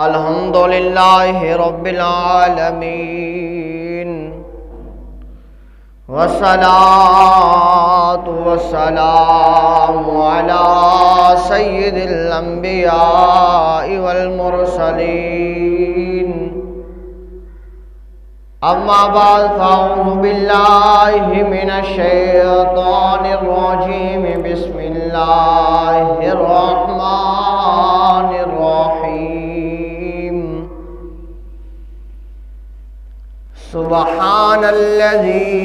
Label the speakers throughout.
Speaker 1: الحمدللہ رب العالمین والصلاة والسلام علی سید الانبیاء والمرسلین اما بعد فاعوذ باللہ من الشیطان الرجیم بسم اللہ الرحمن الرحیم سبحان الذی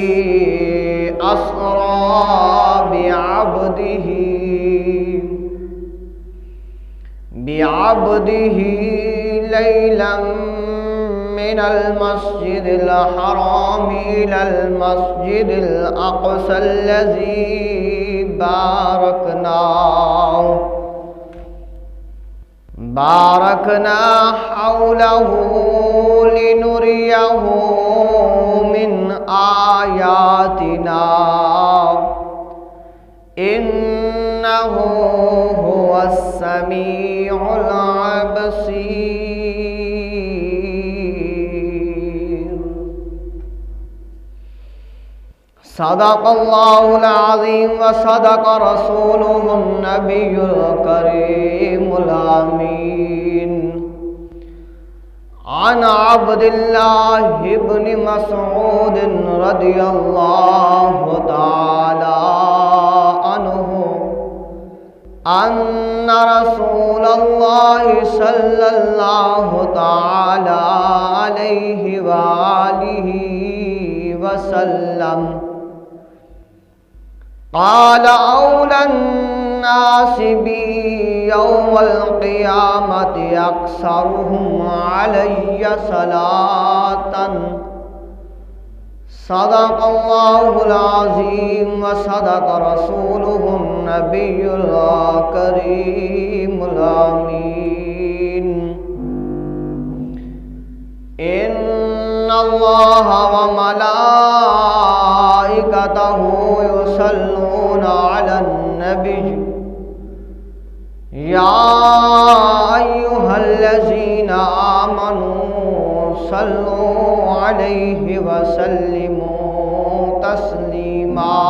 Speaker 1: اسری بعبده لیلا من المسجد الحرام إلى المسجد الأقصى الذي باركنا حوله لنريه من آياتنا إنه هو السميع البصير. صدق اللہ العظیم وصدق رسولہ النبی الکریم الامین. عن عبد اللہ بن مسعود رضی اللہ تعالی عنہ ان رسول اللہ صلی اللہ تعالی علیہ وآلہ وسلم قال أولى الناس بي يوم القيامة أكثرهم علي صلاة. صدق الله العظيم وصدق رسوله النبي الكريم الأمين. إن الله وملائكته يصلون على النبي يا أيها الذين آمنوا صلوا عليه وسلموا تسليما.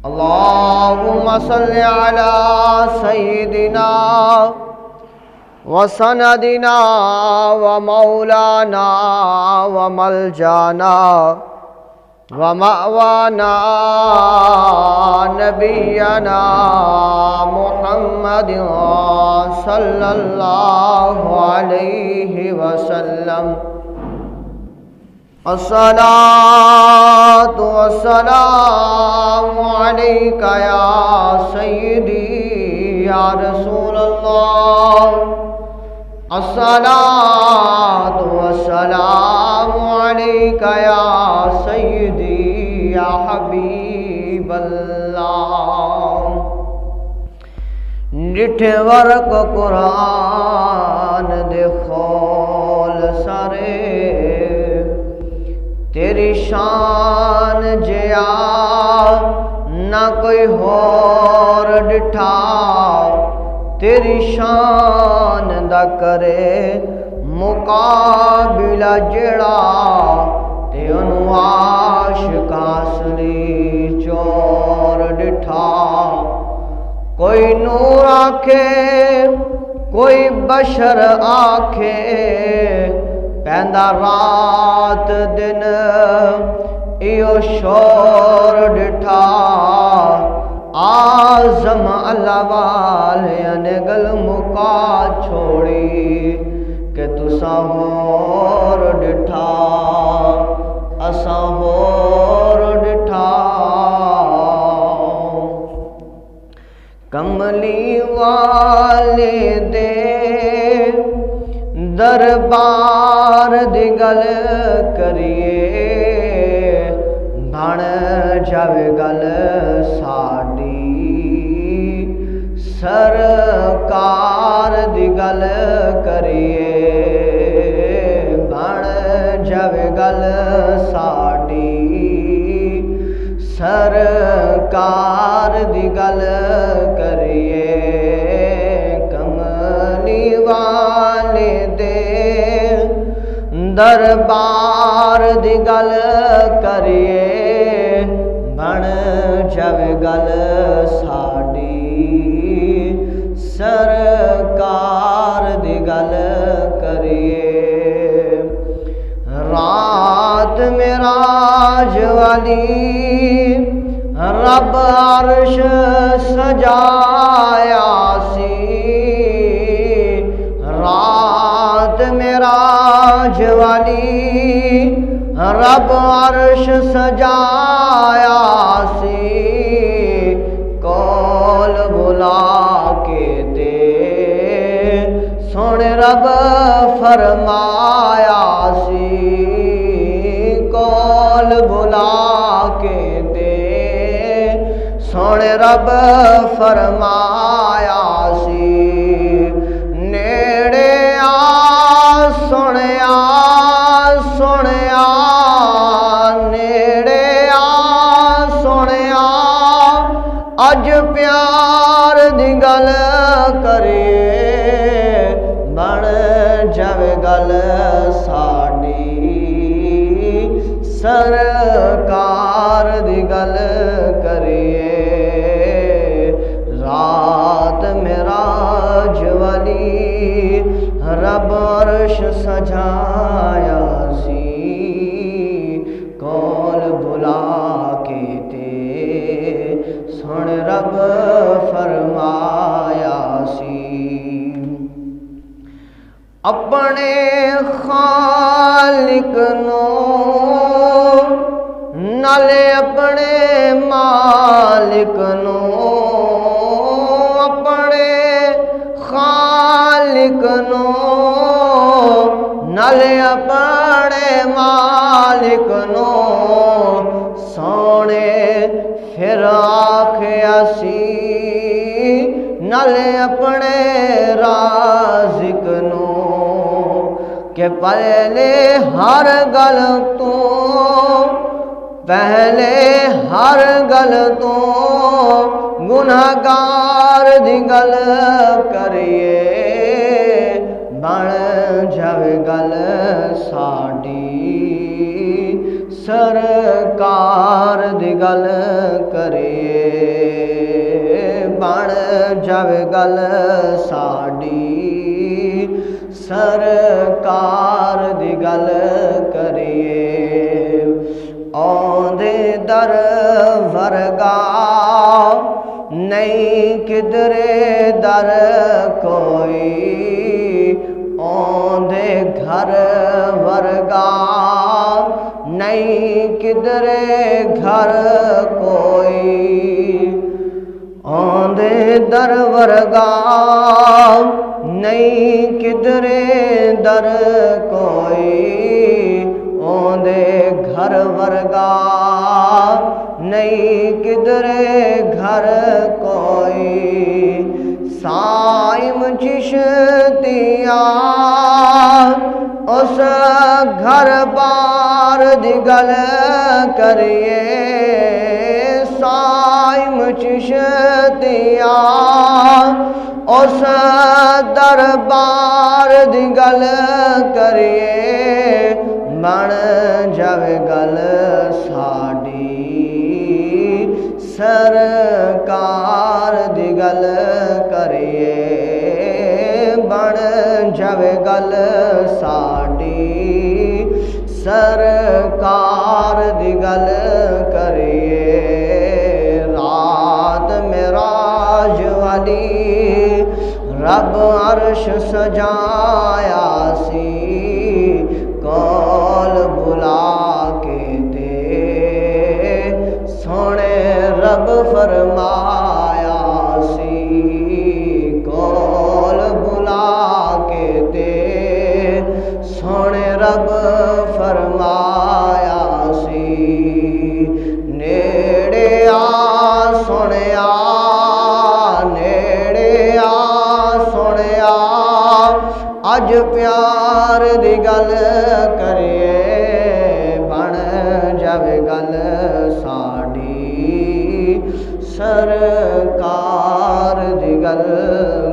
Speaker 1: اللهم صل على سيدنا وسندنا ومولانا وملجانا ومأوانا نبينا محمد صلى الله عليه وسلم. الصلاة والسلام عليك يا سيدي يا رسول الله. الصلاة والسلام عليك يا سيدي يا حبيب الله. نٹھور کو قرآن دے خول سارے تیری شان جیا نہ کوئی ہور ڈٹھا. تیری شان دا کرے مقابلہ جڑا تے انو عاشق اصلی چور ڈٹھا. کوئی نور آکھے کوئی بشر آکھے پیندا رات دن ایو شور ڈٹھا. آزم اللہ والیاں نے گل مکا چھوڑی کہ تساں ہور ڈٹھا اساں ہور ڈٹھا. کملی والے دے دربار دی گل کریے بن جاوے گل ساڈی. سرکار دی گل کریے بن جاوے گل ساڈی. سرکار دی گل کریے کملی والے دے دربار دی گل کریے بن جاوے گل ساڈی سرکار دی گل کریے رات معراج والی رب عرش سجایا سی رات معراج والی رب عرش سجایا سی کول بلا کے دے سن رب فرمایا سی کول بلا کے دے سن رب فرمایا سی نیڑے آ سنیا سنیا نیڑے آ سنیا اج پیار دی گل کریے بن جاوے گل ساڈی سرکار دی گل کریے رات معراج والی رب عرش سجایا سی کول بلا کے تے سن رب فرمایا سی اپنے خالق نو نالے اپنے مالک نو اپنے خالق نو نالے اپنے مالک نو سونے پھر آکھیا سی نالے اپنے رازق نو کہ پہلے ہر گل تو پہلے ہر گل تو گناہگار دی گل کریے بن جاوے گل ساڈی سرکار دی گل کریے بن جاوے گل ساڈی سرکار دی گل کریے آندے در ورگا نہیں کدرے در کوئی آندے گھر ورگا نہیں کدرے گھر کوئی آندے در ورگا نہیں کدرے در کوئی آندے گھر ورگا نہیں کدرے گھر کوئی سائم چشتیاں اس گھر بار دی گل کریے سائم چشتیاں اس دربار دی گل کریے بن جاوے گل ساڈی سرکار دی گل کریے بن جاوے گل ساڈی سرکار دی گل کریے رات معراج والی رب عرش سجایا سی کول بلا کے دے سونے رب فرمایا سی کول بلا کے دے سونے رب فرمایا سی نیڑے آ سنیا نیڑے آ سنیا اج پیار دی گل کریے بن جاوے گل ساڈی سرکار دی گل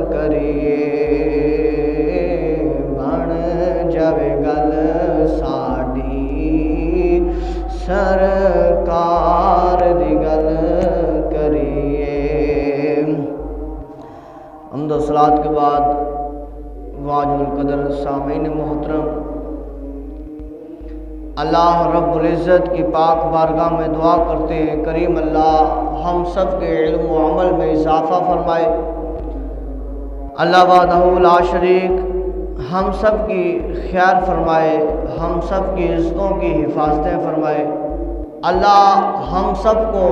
Speaker 1: کریے بن جاوے گل ساڈی سرکار دی گل کریے۔ حمد و صلوات کے بعد واجب القدر سامعین محترم، اللہ رب العزت کی پاک بارگاہ میں دعا کرتے ہیں کریم اللہ ہم سب کے علم و عمل میں اضافہ فرمائے۔ اللہ وحدہ لا شریک ہم سب کی خیر فرمائے، ہم سب کی عزتوں کی حفاظتیں فرمائے۔ اللہ ہم سب کو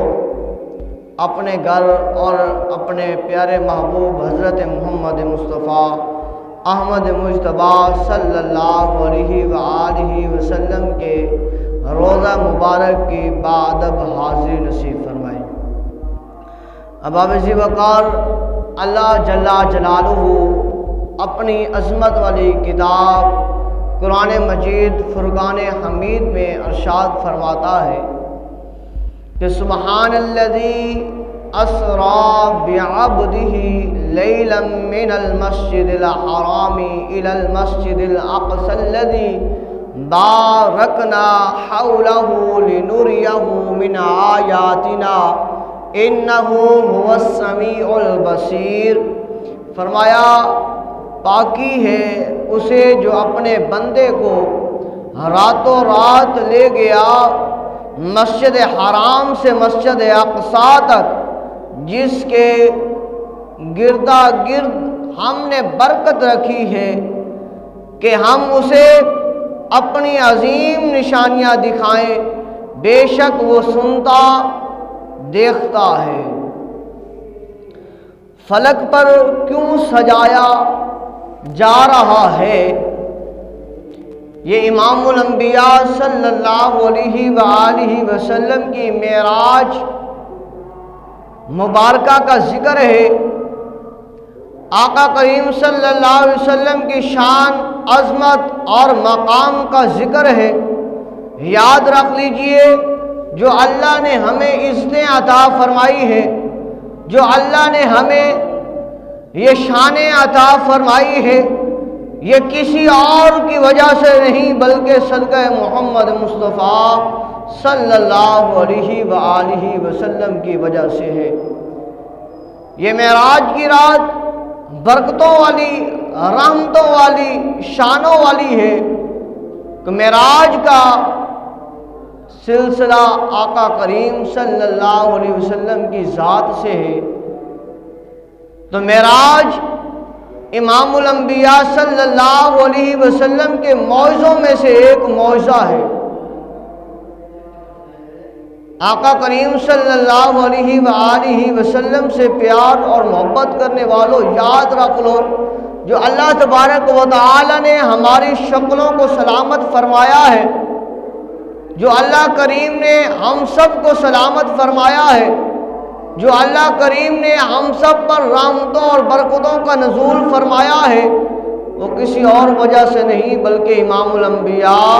Speaker 1: اپنے گھر اور اپنے پیارے محبوب حضرت محمد مصطفیٰ احمد مجتبیٰ صلی اللہ علیہ وآلہ وسلم کے روضہ مبارک کی بادب حاضری نصیب فرمائے۔ اباب ذی وقار اللہ جل جلالہ اپنی عظمت والی کتاب قرآن مجید فرقان حمید میں ارشاد فرماتا ہے کہ سبحان الذی اسری بعبدہ لیلا من المسجد الحرام الی المسجد الاقصی الذی بارکنا حولہ لنریہ من آیاتنا انہ هو السمیع البصیر۔ فرمایا پاکی ہے اسے جو اپنے بندے کو راتوں رات لے گیا مسجد حرام سے مسجد اقصی تک، جس کے گردا گرد ہم نے برکت رکھی ہے کہ ہم اسے اپنی عظیم نشانیاں دکھائیں، بے شک وہ سنتا دیکھتا ہے۔ فلک پر کیوں سجایا جا رہا ہے؟ یہ امام الانبیاء صلی اللہ علیہ وآلہ وسلم کی معراج مبارکہ کا ذکر ہے۔ آقا کریم صلی اللہ علیہ وسلم کی شان، عظمت اور مقام کا ذکر ہے۔ یاد رکھ لیجئے جو اللہ نے ہمیں عزتیں عطا فرمائی ہے، جو اللہ نے ہمیں یہ شانیں عطا فرمائی ہے، یہ کسی اور کی وجہ سے نہیں بلکہ صدقہ محمد مصطفیٰ صلی اللہ علیہ وآلہ وسلم کی وجہ سے ہے۔ یہ معراج کی رات برکتوں والی، رحمتوں والی، شانوں والی ہے کہ معراج کا سلسلہ آقا کریم صلی اللہ علیہ وسلم کی ذات سے ہے۔ تو معراج امام الانبیاء صلی اللہ علیہ وسلم کے معجزوں میں سے ایک معجزہ ہے۔ آقا کریم صلی اللہ علیہ وآلہ وسلم سے پیار اور محبت کرنے والوں یاد رکھ لو، جو اللہ تبارک و تعالی نے ہماری شکلوں کو سلامت فرمایا ہے، جو اللہ کریم نے ہم سب کو سلامت فرمایا ہے، جو اللہ کریم نے ہم سب پر رحمتوں اور برکتوں کا نزول فرمایا ہے، وہ کسی اور وجہ سے نہیں بلکہ امام الانبیاء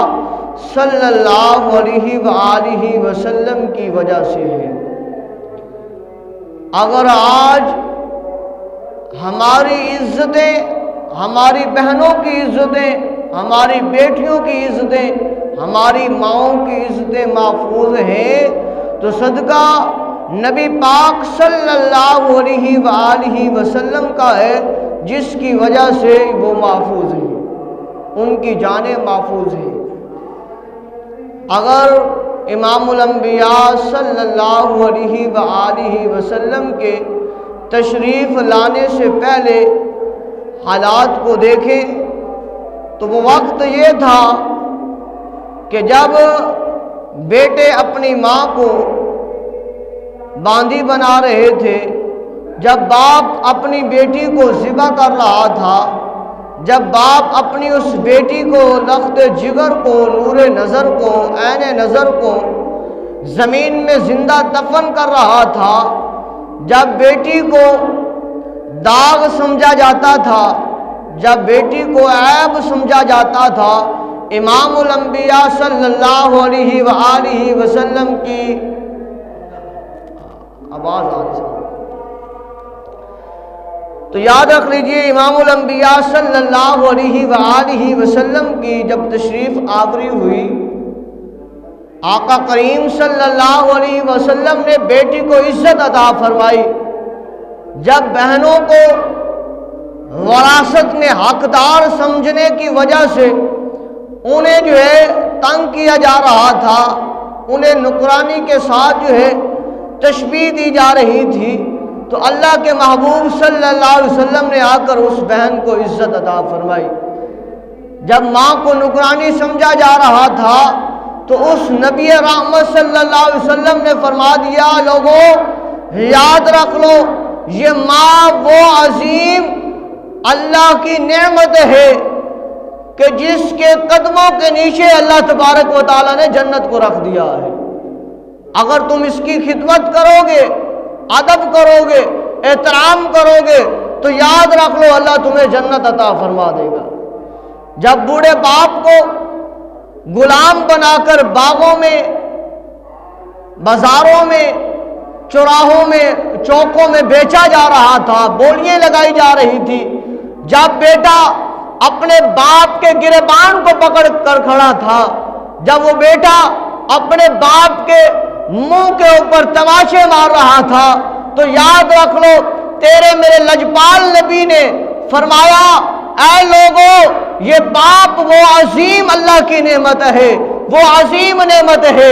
Speaker 1: صلی اللہ علیہ وآلہ وسلم کی وجہ سے ہے۔ اگر آج ہماری عزتیں، ہماری بہنوں کی عزتیں، ہماری بیٹیوں کی عزتیں، ہماری ماؤں کی عزتیں محفوظ ہیں تو صدقہ نبی پاک صلی اللہ علیہ وآلہ وسلم کا ہے، جس کی وجہ سے وہ محفوظ ہیں، ان کی جانیں محفوظ ہیں۔ اگر امام الانبیاء صلی اللہ علیہ وآلہ وسلم کے تشریف لانے سے پہلے حالات کو دیکھیں تو وہ وقت یہ تھا کہ جب بیٹے اپنی ماں کو باندھی بنا رہے تھے، جب باپ اپنی بیٹی کو ذبح کر رہا تھا، جب باپ اپنی اس بیٹی کو لخت جگر کو، نور نظر کو، عین نظر کو زمین میں زندہ دفن کر رہا تھا، جب بیٹی کو داغ سمجھا جاتا تھا، جب بیٹی کو عیب سمجھا جاتا تھا، امام الانبیاء صلی اللہ علیہ وآلہ وسلم کی آواز آ رہی ہے۔ تو یاد رکھ لیجئے امام الانبیاء صلی اللہ علیہ وآلہ وسلم کی جب تشریف آوری ہوئی، آقا کریم صلی اللہ علیہ وسلم نے بیٹی کو عزت عطا فرمائی۔ جب بہنوں کو وراثت میں حقدار سمجھنے کی وجہ سے انہیں جو ہے تنگ کیا جا رہا تھا، انہیں نکرانی کے ساتھ جو ہے تشبیہ دی جا رہی تھی، تو اللہ کے محبوب صلی اللہ علیہ وسلم نے آ کر اس بہن کو عزت عطا فرمائی۔ جب ماں کو نکرانی سمجھا جا رہا تھا تو اس نبی رحمت صلی اللہ علیہ وسلم نے فرما دیا، لوگوں یاد رکھ لو یہ ماں وہ عظیم اللہ کی نعمت ہے کہ جس کے قدموں کے نیچے اللہ تبارک و تعالیٰ نے جنت کو رکھ دیا ہے۔ اگر تم اس کی خدمت کرو گے، ادب کرو گے، احترام کرو گے تو یاد رکھ لو اللہ تمہیں جنت عطا فرما دے گا۔ جب بوڑھے باپ کو غلام بنا کر باغوں میں، بازاروں میں، چوراہوں میں، چوکوں میں بیچا جا رہا تھا، بولیاں لگائی جا رہی تھی، جب بیٹا اپنے باپ کے گریبان کو پکڑ کر کھڑا تھا، جب وہ بیٹا اپنے باپ کے منہ کے اوپر تماشے مار رہا تھا، تو یاد رکھ لو تیرے میرے لجپال نبی نے فرمایا، اے لوگوں یہ باپ وہ عظیم اللہ کی نعمت ہے، وہ عظیم نعمت ہے،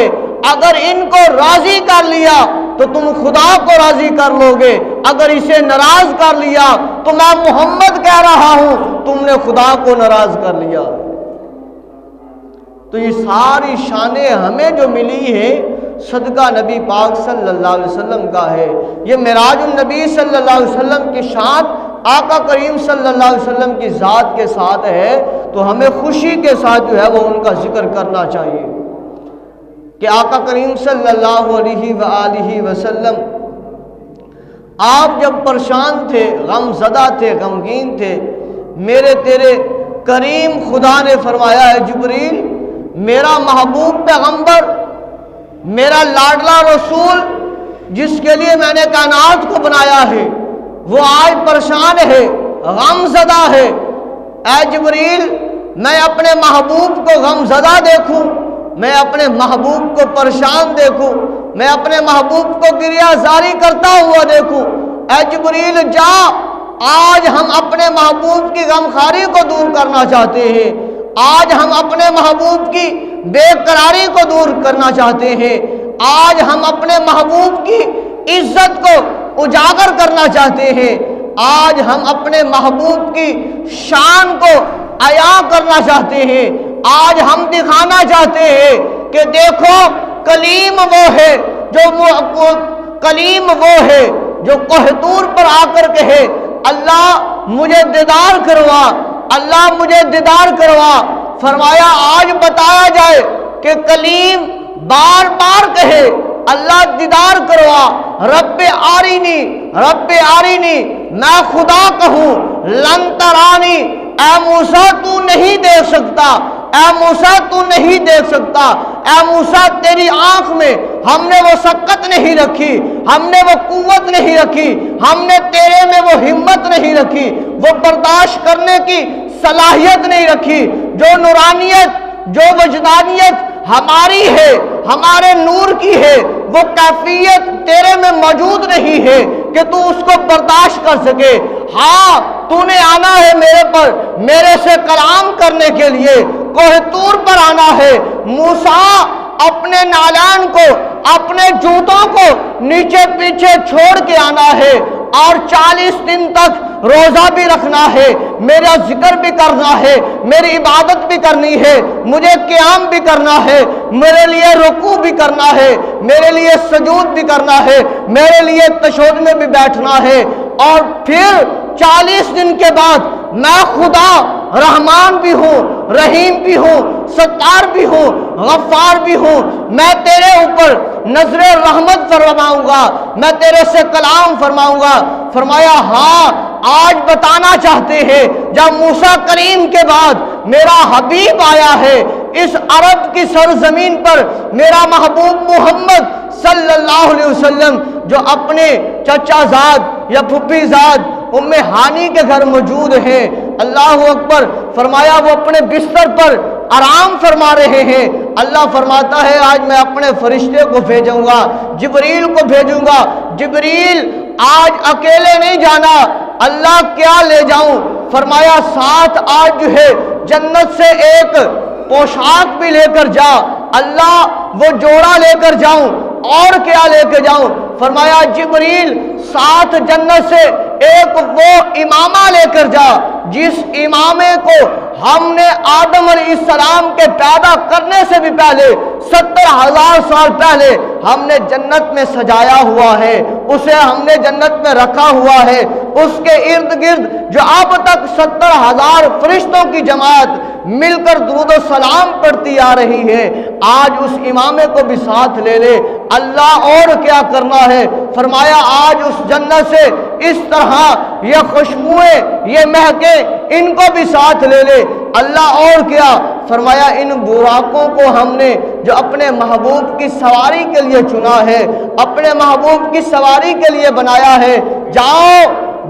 Speaker 1: اگر ان کو راضی کر لیا تو تم خدا کو راضی کر لو گے، اگر اسے ناراض کر لیا تو میں محمد کہہ رہا ہوں تم نے خدا کو ناراض کر لیا۔ تو یہ ساری شانیں ہمیں جو ملی ہے صدقہ نبی پاک صلی اللہ علیہ وسلم کا ہے۔ یہ معراج النبی صلی اللہ علیہ وسلم کی شان آقا کریم صلی اللہ علیہ وسلم کی ذات کے ساتھ ہے، تو ہمیں خوشی کے ساتھ جو ہے وہ ان کا ذکر کرنا چاہیے کہ آقا کریم صلی اللہ علیہ وآلہ وسلم آپ جب پریشان تھے، غم زدہ تھے، غمگین تھے، میرے تیرے کریم خدا نے فرمایا ہے جبریل میرا محبوب پیغمبر، میرا لاڈلا رسول جس کے لیے میں نے کائنات کو بنایا ہے وہ آج پریشان ہے، غم زدہ ہے، اے جبریل میں اپنے محبوب کو غم زدہ دیکھوں، میں اپنے محبوب کو پریشان دیکھوں، میں اپنے محبوب کو گریہ زاری کرتا ہوا دیکھوں، اے جبریل جا، آج ہم اپنے محبوب کی غمخواری کو دور کرنا چاہتے ہیں، آج ہم اپنے محبوب کی بے قراری کو دور کرنا چاہتے ہیں، آج ہم اپنے محبوب کی عزت کو اجاگر کرنا چاہتے ہیں، آج ہم اپنے محبوب کی شان کو عیاں کرنا چاہتے ہیں، آج ہم دکھانا چاہتے ہیں کہ دیکھو کلیم وہ ہے جو کوہ طور پر آ کر کہے اللہ مجھے دیدار کروا، اللہ مجھے دیدار کروا۔ فرمایا آج بتایا جائے کہ کلیم بار بار کہے اللہ دیدار کروا، رب آرینی رب آرینی، میں خدا کہوں لن ترانی، اے موسیٰ تو نہیں دیکھ سکتا، اے موسیٰ تو نہیں دیکھ سکتا، اے موسیٰ تیری آنکھ میں ہم نے وہ سکت نہیں رکھی، ہم نے وہ قوت نہیں رکھی، ہم نے تیرے میں وہ ہمت نہیں رکھی، وہ برداشت کرنے کی صلاحیت نہیں رکھی، جو نورانیت جو وجدانیت ہماری ہے، ہمارے نور کی ہے، وہ کیفیت تیرے میں موجود نہیں ہے کہ تو اس کو برداشت کر سکے۔ ہاں تو نے آنا ہے میرے پر، میرے سے کلام کرنے کے لیے، کوہ طور پر آنا ہے۔ موسیٰ اپنے نالان کو، اپنے جوتوں کو نیچے پیچھے چھوڑ کے آنا ہے، اور 40 دن تک روزہ بھی رکھنا ہے، میرا ذکر بھی کرنا ہے، میری عبادت بھی کرنی ہے، مجھے قیام بھی کرنا ہے، میرے لیے رکوع بھی کرنا ہے، میرے لیے سجود بھی کرنا ہے، میرے لیے تشہد میں بھی بیٹھنا ہے، اور پھر 40 دن کے بعد میں خدا رحمان بھی ہوں، رحیم بھی ہوں، ستار بھی ہوں، غفار بھی ہوں، میں تیرے اوپر نظر رحمت فرماؤں گا، میں تیرے سے کلام فرماؤں گا۔ فرمایا ہاں آج بتانا چاہتے ہیں، جب موسیٰ کریم کے بعد میرا حبیب آیا ہے، اس عرب کی سرزمین پر میرا محبوب محمد صلی اللہ علیہ وسلم جو اپنے چچا زاد یا پھپھی زاد ام ہانی کے گھر موجود ہیں، اللہ اکبر، فرمایا وہ اپنے بستر پر آرام فرما رہے ہیں۔ اللہ فرماتا ہے آج میں اپنے فرشتے کو بھیجوں گا، جبریل کو بھیجوں گا۔ جبریل آج اکیلے نہیں جانا، اللہ کیا لے جاؤں؟ فرمایا ساتھ آج جو ہے جنت سے ایک پوشاک بھی لے کر جا، اللہ وہ جوڑا لے کر جاؤں، اور کیا لے کے جاؤں؟ فرمایا جبریل ساتھ جنت سے ایک وہ امامہ لے کر جا جس امامے کو ہم نے آدم علیہ السلام کے پیدا کرنے سے بھی پہلے 70,000 سال پہلے ہم نے جنت میں سجایا ہوا ہے، اسے ہم نے جنت میں رکھا ہوا ہے، اس کے ارد گرد جو اب تک 70,000 فرشتوں کی جماعت مل کر درود و سلام پڑھتی آ رہی ہے، آج اس امامے کو بھی ساتھ لے لے۔ اللہ اور کیا کرنا ہے؟ فرمایا آج اس جنت سے اس طرح یہ خوشبوئیں، یہ مہکیں، ان کو بھی ساتھ لے لے۔ اللہ اور کیا؟ فرمایا ان براقوں کو ہم نے جو اپنے محبوب کی سواری کے لیے چنا ہے، اپنے محبوب کی سواری کے لیے بنایا ہے، جاؤ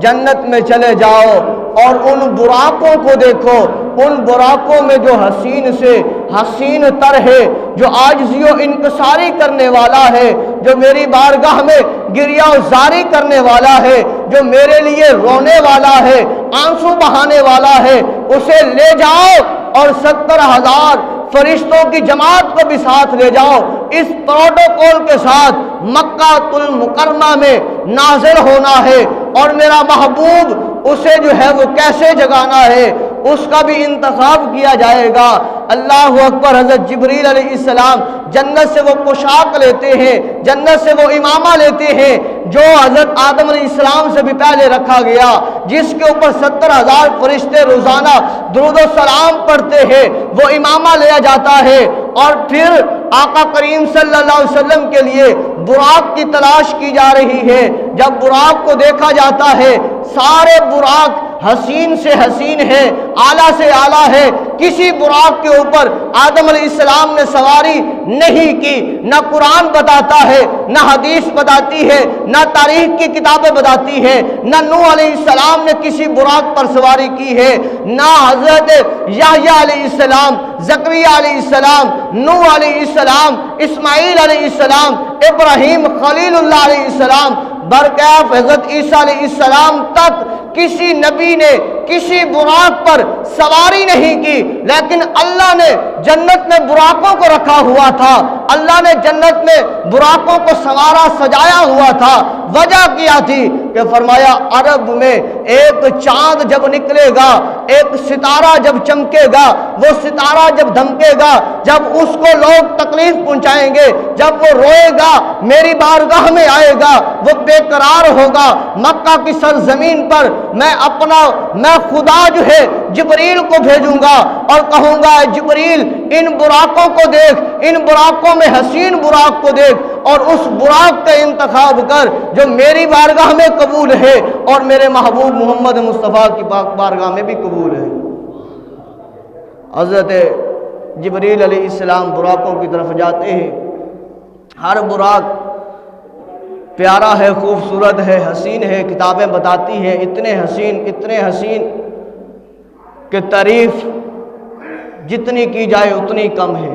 Speaker 1: جنت میں چلے جاؤ اور ان براقوں کو دیکھو، ان براقوں میں جو حسین سے حسین تر ہے، جو عاجزی و انکساری کرنے والا ہے، جو میری بارگاہ میں گریہ و زاری کرنے والا ہے، جو میرے لیے رونے والا ہے، آنسو بہانے والا ہے، اسے لے جاؤ اور 70,000 فرشتوں کی جماعت کو بھی ساتھ لے جاؤ۔ اس پروٹوکول کے ساتھ مکہ المکرمہ میں نازل ہونا ہے، اور میرا محبوب اسے جو ہے وہ کیسے جگانا ہے اس کا بھی انتخاب کیا جائے گا۔ اللہ اکبر۔ حضرت جبریل علیہ السلام جنت سے وہ پوشاک لیتے ہیں، جنت سے وہ امامہ لیتے ہیں جو حضرت آدم علیہ السلام سے بھی پہلے رکھا گیا، جس کے اوپر 70,000 فرشتے روزانہ درود و سلام پڑھتے ہیں، وہ امامہ لیا جاتا ہے، اور پھر آقا کریم صلی اللہ علیہ وسلم کے لیے براق کی تلاش کی جا رہی ہے۔ جب براق کو دیکھا جاتا ہے، سارے براق حسین سے حسین ہے، اعلیٰ سے اعلیٰ ہے، کسی براق کے اوپر آدم علیہ السلام نے سواری نہیں کی، نہ قرآن بتاتا ہے، نہ حدیث بتاتی ہے، نہ تاریخ کی کتابیں بتاتی ہے، نہ نوح علیہ السلام نے کسی براق پر سواری کی ہے، نہ حضرت یحییٰ علیہ السلام، زکریا علیہ السلام، نوح علیہ السلام، اسماعیل علیہ السلام، ابراہیم خلیل اللہ علیہ السلام، برکیف حضرت عیسیٰ علیہ السلام تک کسی نبی نے کسی براق پر سواری نہیں کی، لیکن اللہ نے جنت میں براقوں کو رکھا ہوا تھا، اللہ نے جنت میں براقوں کو سوارا سجایا ہوا تھا۔ وجہ کیا تھی کہ فرمایا عرب میں ایک چاند جب نکلے گا، ایک ستارہ جب چمکے گا، وہ ستارہ جب دھمکے گا، جب اس کو لوگ تکلیف پہنچائیں گے، جب وہ روئے گا، میری بارگاہ میں آئے گا، وہ بے قرار ہوگا، مکہ کی سرزمین پر میں خدا جو ہے جبریل کو بھیجوں گا اور کہوں گا جبریل ان براقوں کو دیکھ، ان براقوں میں حسین براق کو دیکھ، اور اس براق کا انتخاب کر جو میری بارگاہ میں قبول ہے اور میرے محبوب محمد مصطفیٰ کی بارگاہ میں بھی قبول ہے۔ حضرت جبریل علیہ السلام براقوں کی طرف جاتے ہیں، ہر براق پیارا ہے، خوبصورت ہے، حسین ہے، کتابیں بتاتی ہیں اتنے حسین کہ تعریف جتنی کی جائے اتنی کم ہے،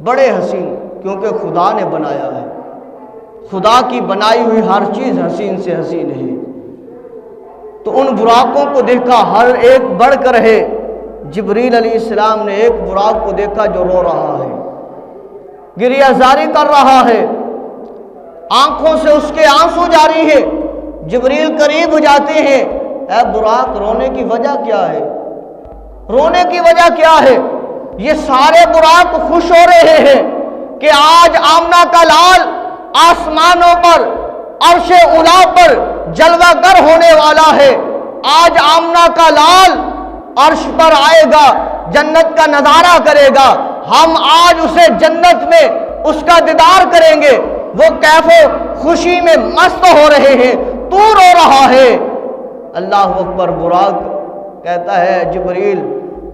Speaker 1: بڑے حسین، کیونکہ خدا نے بنایا ہے، خدا کی بنائی ہوئی ہر چیز حسین سے حسین ہے۔ تو ان براقوں کو دیکھا، ہر ایک بڑھ کر ہے۔ جبریل علیہ السلام نے ایک براق کو دیکھا جو رو رہا ہے، گریہ زاری کر رہا ہے، آنکھوں سے اس کے آنسو جاری ہے۔ جبریل قریب جاتے ہیں، اے براق رونے کی وجہ کیا ہے؟ رونے کی وجہ کیا ہے؟ یہ سارے براق خوش ہو رہے ہیں کہ آج آمنہ کا لال آسمانوں پر عرش اولا پر جلوہ گر ہونے والا ہے، آج آمنہ کا لال عرش پر آئے گا، جنت کا نظارہ کرے گا، ہم آج اسے جنت میں اس کا دیدار کریں گے۔ وہ کیف و خوشی میں مست ہو رہے ہیں، تو رو رہا ہے۔ اللہ اکبر۔ براق کہتا ہے جبریل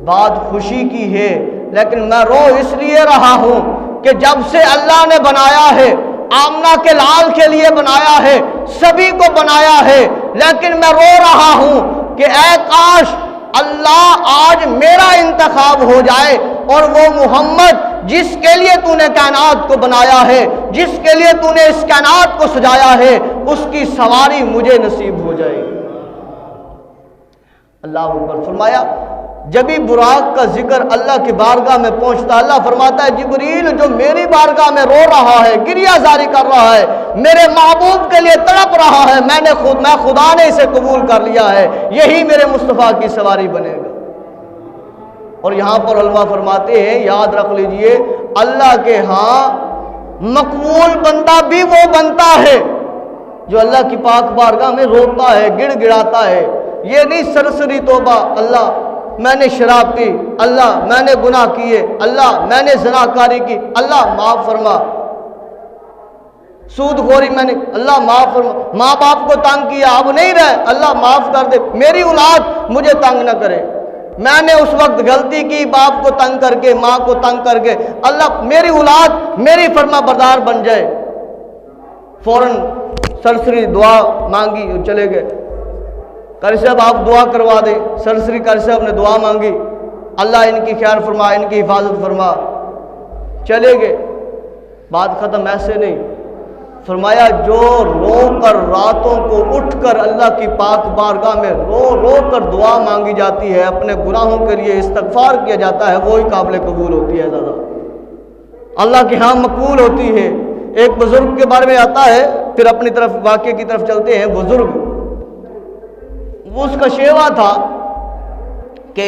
Speaker 1: بات خوشی کی ہے، لیکن میں رو اس لیے رہا ہوں کہ جب سے اللہ نے بنایا ہے، آمنہ کے لال کے لیے بنایا ہے، سبھی کو بنایا ہے، لیکن میں رو رہا ہوں کہ اے کاش اللہ آج میرا انتخاب ہو جائے اور وہ محمد جس کے لیے تو نے کائنات کو بنایا ہے، جس کے لیے تو نے اس کائنات کو سجایا ہے، اس کی سواری مجھے نصیب ہو جائے۔ اللہ اکبر۔ فرمایا جبھی براق کا ذکر اللہ کی بارگاہ میں پہنچتا، اللہ فرماتا ہے جبریل جو میری بارگاہ میں رو رہا ہے، گریہ زاری کر رہا ہے، میرے محبوب کے لیے تڑپ رہا ہے، میں خدا نے اسے قبول کر لیا ہے، یہی میرے مصطفیٰ کی سواری بنے گا۔ اور یہاں پر علماء فرماتے ہیں، یاد رکھ لیجئے، اللہ کے ہاں مقبول بندہ بھی وہ بنتا ہے جو اللہ کی پاک بارگاہ میں روتا ہے، گڑ گڑاتا ہے۔ یہ نہیں سرسری توبہ، اللہ میں نے شراب پی، اللہ میں نے گناہ کیے، اللہ میں نے زناکاری کی، اللہ معاف فرما، سود خوری میں نے، اللہ معاف فرما، ماں باپ کو تنگ کیا اب نہیں رہے، اللہ معاف کر دے، میری اولاد مجھے تنگ نہ کرے، میں نے اس وقت غلطی کی باپ کو تنگ کر کے، ماں کو تنگ کر کے، اللہ میری اولاد میری فرما بردار بن جائے۔ فوراً سرسری دعا مانگی اور چلے گئے۔ قاری صاحب آپ دعا کروا دیں، سرسری قاری صاحب نے دعا مانگی، اللہ ان کی خیر فرما، ان کی حفاظت فرما، چلے گئے۔ بات ختم ایسے نہیں، فرمایا جو رو کر راتوں کو اٹھ کر اللہ کی پاک بارگاہ میں رو رو کر دعا مانگی جاتی ہے، اپنے گناہوں کے لیے استغفار کیا جاتا ہے، وہی قابل قبول ہوتی ہے، زیادہ اللہ کے ہاں مقبول ہوتی ہے۔ ایک بزرگ کے بارے میں آتا ہے، پھر اپنی طرف واقعے کی طرف چلتے ہیں۔ بزرگ، وہ اس کا شیوا تھا کہ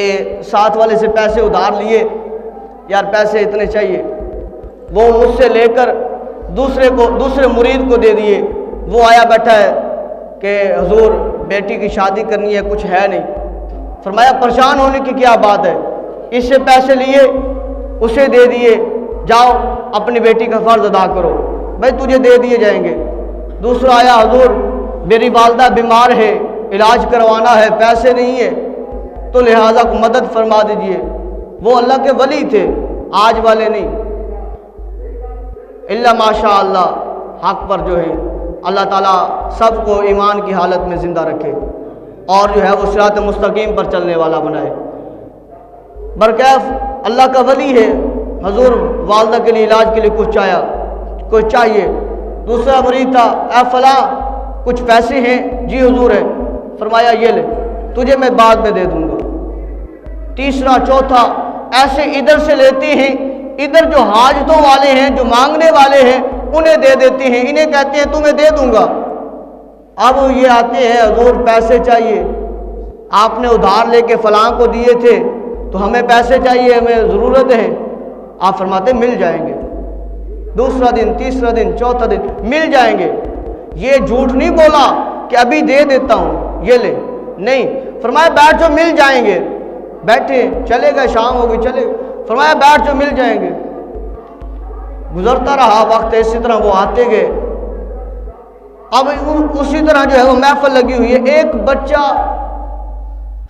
Speaker 1: ساتھ والے سے پیسے ادھار لیے، یار پیسے اتنے چاہیے، وہ مجھ سے لے کر دوسرے مرید کو دے دیے۔ وہ آیا بیٹھا ہے کہ حضور بیٹی کی شادی کرنی ہے، کچھ ہے نہیں۔ فرمایا پریشان ہونے کی کیا بات ہے، اس سے پیسے لیے اسے دے دیے، جاؤ اپنی بیٹی کا فرض ادا کرو، بھائی تجھے دے دیے جائیں گے۔ دوسرا آیا، حضور میری والدہ بیمار ہے، علاج کروانا ہے، پیسے نہیں ہے، تو لہٰذا مدد فرما دیجئے۔ وہ اللہ کے ولی تھے، آج والے نہیں، اللہ ماشاء اللہ، حق پر جو ہے اللہ تعالیٰ سب کو ایمان کی حالت میں زندہ رکھے اور جو ہے وہ صراط مستقیم پر چلنے والا بنائے۔ برکیف اللہ کا ولی ہے، حضور والدہ کے لیے علاج کے لیے کچھ چاہیے۔ دوسرا مرید تھا، اے فلاں کچھ پیسے ہیں؟ جی حضور ہے۔ فرمایا یہ لے، تجھے میں بعد میں دے دوں گا۔ تیسرا چوتھا ایسے ادھر سے لیتے ہیں، ادھر جو حاجتوں والے ہیں، جو مانگنے والے ہیں انہیں دے دیتے ہیں، انہیں کہتے ہیں تمہیں دے دوں گا۔ اب یہ آتے ہیں، حضور پیسے چاہیے، آپ نے ادھار لے کے فلاں کو دیے تھے تو ہمیں پیسے چاہیے، ہمیں ضرورت ہے۔ آپ فرماتے مل جائیں گے، دوسرا دن، تیسرا دن، چوتھا دن مل جائیں گے۔ یہ جھوٹ نہیں بولا کہ ابھی دے دیتا ہوں، یہ لے، نہیں، فرمایا بیٹھ جو مل جائیں گے۔ بیٹھے، چلے گئے، شام ہو گئی، چلے، فرمایا بیٹھ جو مل جائیں گے۔ گزرتا رہا وقت، اسی طرح وہ آتے گئے۔ اب اسی طرح جو ہے وہ محفل لگی ہوئی ہے، ایک بچہ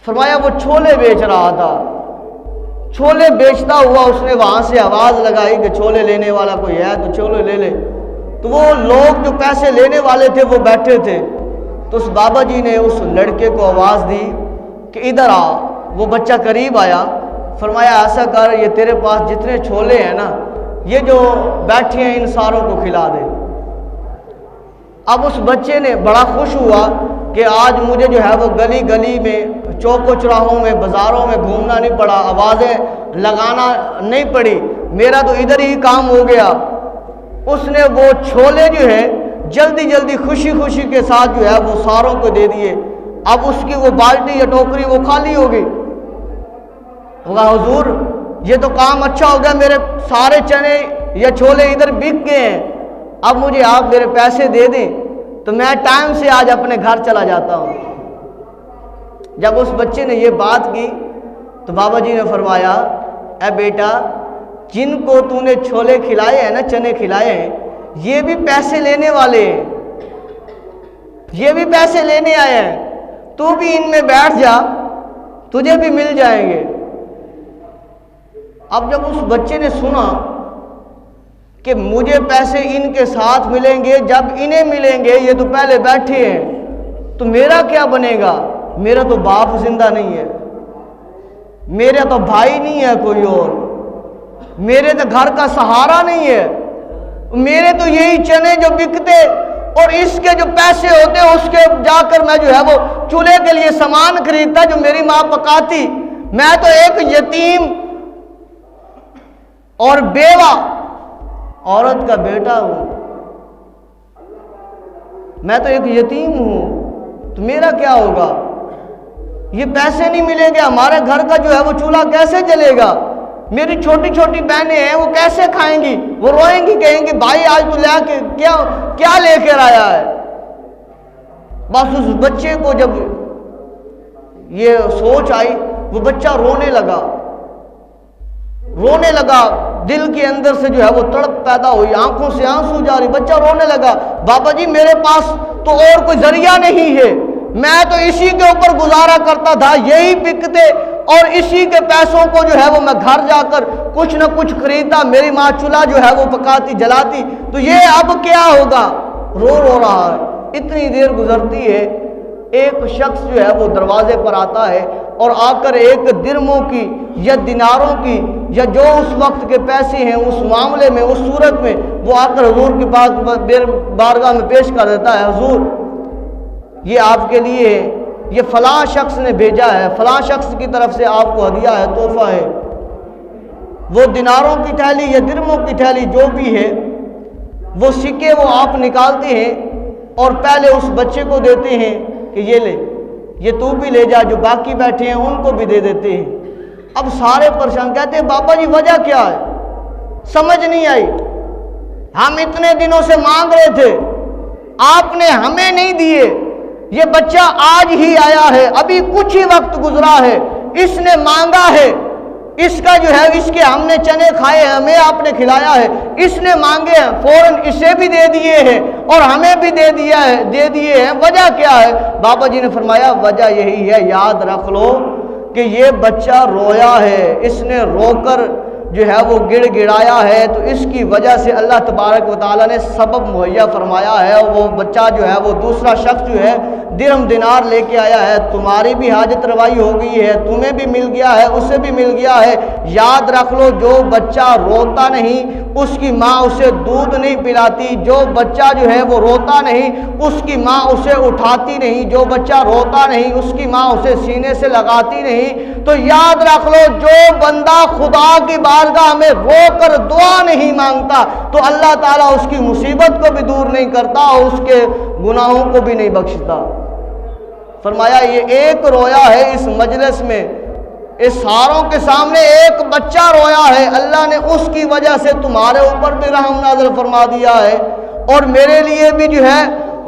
Speaker 1: فرمایا وہ چھولے بیچ رہا تھا، چھولے بیچتا ہوا اس نے وہاں سے آواز لگائی کہ چھولے لینے والا کوئی ہے تو چھولے لے لے۔ تو وہ لوگ جو پیسے لینے والے تھے وہ بیٹھے تھے، تو اس بابا جی نے اس لڑکے کو آواز دی کہ ادھر آ۔ وہ بچہ قریب آیا، فرمایا ایسا کر، یہ تیرے پاس جتنے چھولے ہیں نا، یہ جو بیٹھے ہیں ان ساروں کو کھلا دے۔ اب اس بچے نے بڑا خوش ہوا کہ آج مجھے جو ہے وہ گلی گلی میں، چوک و چراہوں میں، بازاروں میں گھومنا نہیں پڑا، آوازیں لگانا نہیں پڑی، میرا تو ادھر ہی کام ہو گیا۔ اس نے وہ چھولے جو ہے جلدی جلدی خوشی خوشی کے ساتھ جو ہے وہ ساروں کو دے دیے۔ اب اس کی وہ بالٹی یا ٹوکری وہ خالی ہوگی۔ حضور یہ تو کام اچھا ہو گیا، میرے سارے چنے یا چھولے ادھر بک گئے ہیں، اب مجھے آپ میرے پیسے دے دیں تو میں ٹائم سے آج اپنے گھر چلا جاتا ہوں۔ جب اس بچے نے یہ بات کی تو بابا جی نے فرمایا، اے بیٹا جن کو تو نے چھولے کھلائے ہیں نا، چنے کھلائے ہیں، یہ بھی پیسے لینے والے ہیں، یہ بھی پیسے لینے آئے ہیں، تو بھی ان میں بیٹھ جا، تجھے بھی مل جائیں گے۔ اب جب اس بچے نے سنا کہ مجھے پیسے ان کے ساتھ ملیں گے، جب انہیں ملیں گے، یہ تو پہلے بیٹھے ہیں، تو میرا کیا بنے گا؟ میرا تو باپ زندہ نہیں ہے، میرا تو بھائی نہیں ہے کوئی اور، میرے تو گھر کا سہارا نہیں ہے، میرے تو یہی چنے جو بکتے اور اس کے جو پیسے ہوتے اس کے جا کر میں جو ہے وہ چولہے کے لیے سامان خریدتا جو میری ماں پکاتی، میں تو ایک یتیم اور بیوہ عورت کا بیٹا ہوں، میں تو ایک یتیم ہوں، تو میرا کیا ہوگا؟ یہ پیسے نہیں ملیں گے، ہمارے گھر کا جو ہے وہ چولہا کیسے جلے گا؟ میری چھوٹی چھوٹی بہنیں ہیں، وہ کیسے کھائیں گی؟ وہ روئیں گی، کہیں گی بھائی آج تو لے کے کیا لے کر آیا ہے؟ بس اس بچے کو جب یہ سوچ آئی، وہ بچہ رونے لگا، دل کے اندر سے جو ہے وہ تڑپ پیدا ہوئی، آنکھوں سے آنسو جاری، بچہ رونے لگا، بابا جی میرے پاس تو اور کوئی ذریعہ نہیں ہے، میں تو اسی کے اوپر گزارا کرتا تھا، یہی بکتے اور اسی کے پیسوں کو جو ہے وہ میں گھر جا کر کچھ نہ کچھ خریدتا، میری ماں چولہا جو ہے وہ پکاتی جلاتی، تو یہ اب کیا ہوگا؟ رو رہا ہے۔ اتنی دیر گزرتی ہے، ایک شخص جو ہے وہ دروازے پر آتا ہے اور آ کر ایک درموں کی یا دیناروں کی یا جو اس وقت کے پیسے ہیں اس معاملے میں، اس صورت میں وہ آ کر حضور کے پاس بارگاہ میں پیش کر دیتا ہے، حضور یہ آپ کے لیے ہے، یہ فلاں شخص نے بھیجا ہے، فلاں شخص کی طرف سے آپ کو ہدیہ ہے، تحفہ ہے۔ وہ دیناروں کی تھیلی یا درموں کی تھیلی جو بھی ہے، وہ سکے وہ آپ نکالتے ہیں اور پہلے اس بچے کو دیتے ہیں کہ یہ لے، یہ تو بھی لے جا، جو باقی بیٹھے ہیں ان کو بھی دے دیتے ہیں۔ اب سارے پریشان، کہتے ہیں بابا جی وجہ کیا ہے؟ سمجھ نہیں آئی، ہم اتنے دنوں سے مانگ رہے تھے، آپ نے ہمیں نہیں دیے، یہ بچہ آج ہی آیا ہے، ابھی کچھ ہی وقت گزرا ہے، اس نے مانگا ہے، اس کا جو ہے اس کے ہم نے چنے کھائے ہیں، ہمیں آپ نے کھلایا ہے، اس نے مانگے ہیں، فوراً اسے بھی دے دیے ہیں اور ہمیں بھی دے دیے ہیں، وجہ کیا ہے؟ بابا جی نے فرمایا وجہ یہی ہے، یاد رکھ لو کہ یہ بچہ رویا ہے، اس نے رو کر جو ہے وہ گڑ گڑایا ہے، تو اس کی وجہ سے اللہ تبارک و تعالیٰ نے سبب مہیا فرمایا ہے، اور وہ بچہ جو ہے وہ دوسرا شخص جو ہے درہم دینار لے کے آیا ہے، تمہاری بھی حاجت روائی ہو گئی ہے، تمہیں بھی مل گیا ہے، اسے بھی مل گیا ہے۔ یاد رکھ لو جو بچہ روتا نہیں اس کی ماں اسے دودھ نہیں پلاتی، جو بچہ جو ہے وہ روتا نہیں اس کی ماں اسے اٹھاتی نہیں، جو بچہ روتا نہیں اس کی ماں اسے سینے سے لگاتی نہیں۔ تو یاد رکھ لو جو بندہ خدا کی بارگاہ میں رو کر دعا نہیں مانگتا تو اللہ تعالیٰ اس کی مصیبت کو بھی دور نہیں کرتا اور اس کے گناہوں کو بھی نہیں بخشتا۔ فرمایا یہ ایک رویا ہے اس مجلس میں، اس ساروں کے سامنے ایک بچہ رویا ہے، اللہ نے اس کی وجہ سے تمہارے اوپر بھی رحم نازل فرما دیا ہے اور میرے لیے بھی جو ہے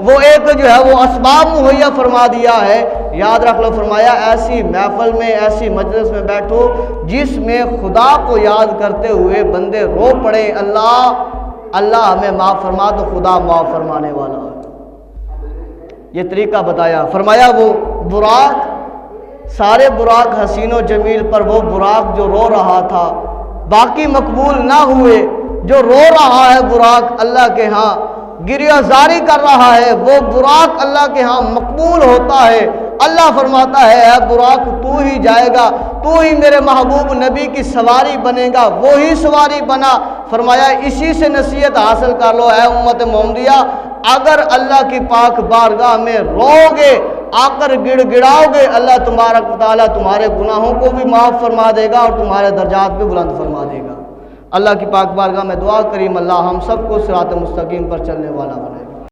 Speaker 1: وہ ایک جو ہے وہ اسباب مہیا فرما دیا ہے۔ یاد رکھ لو، فرمایا ایسی محفل میں ایسی مجلس میں بیٹھو جس میں خدا کو یاد کرتے ہوئے بندے رو پڑے، اللہ ہمیں معاف فرما، تو خدا معاف فرمانے والا ہے۔ یہ طریقہ بتایا، فرمایا وہ براق، سارے براق حسین و جمیل پر وہ براق جو رو رہا تھا باقی مقبول نہ ہوئے، جو رو رہا ہے براق اللہ کے ہاں گریہ زاری کر رہا ہے، وہ براق اللہ کے ہاں مقبول ہوتا ہے۔ اللہ فرماتا ہے اے براق تو ہی جائے گا، تو ہی میرے محبوب نبی کی سواری بنے گا، وہی سواری بنا۔ فرمایا اسی سے نصیحت حاصل کر لو اے امت محمدیہ، اگر اللہ کی پاک بارگاہ میں رو گے، آ کر گڑ گڑاؤ گے، اللہ تبارک و تعالیٰ تمہارے گناہوں کو بھی معاف فرما دے گا اور تمہارے درجات بھی بلند فرما دے گا۔ اللہ کی پاک بارگاہ میں دعا کریم اللہ ہم سب کو صراط مستقیم پر چلنے والا بنائے۔